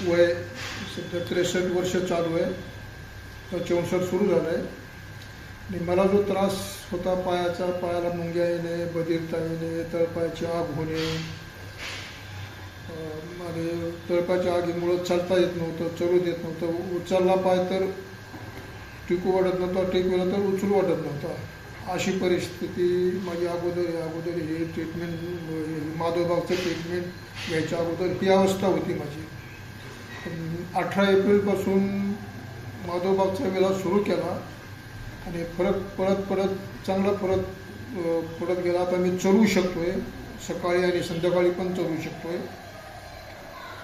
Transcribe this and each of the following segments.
वय सध्या 63 वर्ष चालू आहे, तर 64 सुरू झालं आहे. आणि मला जो त्रास होता पायाचा, पायाला मुंग्या येणे, बधिरता येणे, तळपायाची आग होणे आणि तळपायाच्या आगीमुळं चालता येत नव्हतं, चलू देत नव्हतं. उचलला पाय तर टिकू वाटत नव्हता, टेकवला तर उचलू वाटत नव्हता. अशी परिस्थिती माझी अगोदर हे ट्रीटमेंट, माधवबागचं ट्रीटमेंट घ्यायच्या अगोदर ही अवस्था होती माझी. 18 एप्रिलपासून माधवबागचा विलास सुरू केला आणि फरक चांगला पडत गेला. आता मी चलू शकतोय, सकाळी आणि संध्याकाळी पण चलू शकतोय.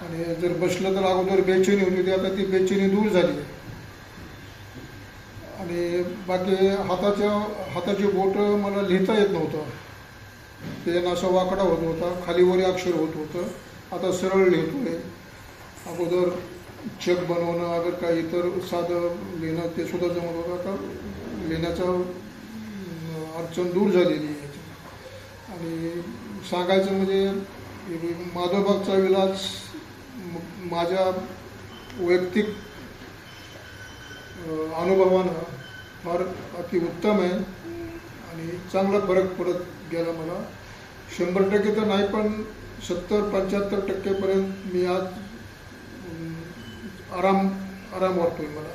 आणि जर बसलं तर अगोदर बेचैनी होती, आता ती बेचैनी दूर झाली. आणि बाकी हाताचे बोट मला लिहिता येत नव्हतं, पेन असा वाकडा होत होता, खालीवरी अक्षर होत होतं. आता सरळ लिहितोय. अगोदर चेक बनवणं, अगर काही इतर साधं लिहिणं ते सुद्धा जमत होतं. आता लिहिण्याचा अडचण दूर झालेली आहे. आणि सांगायचं म्हणजे माधवबागचा विलास माझ्या वैयक्तिक अनुभवानं फार अति उत्तम आहे आणि चांगला फरक पडत गेला मला. 100% तर नाही, पण 70-75% मी आज आराम वाटतोय मला.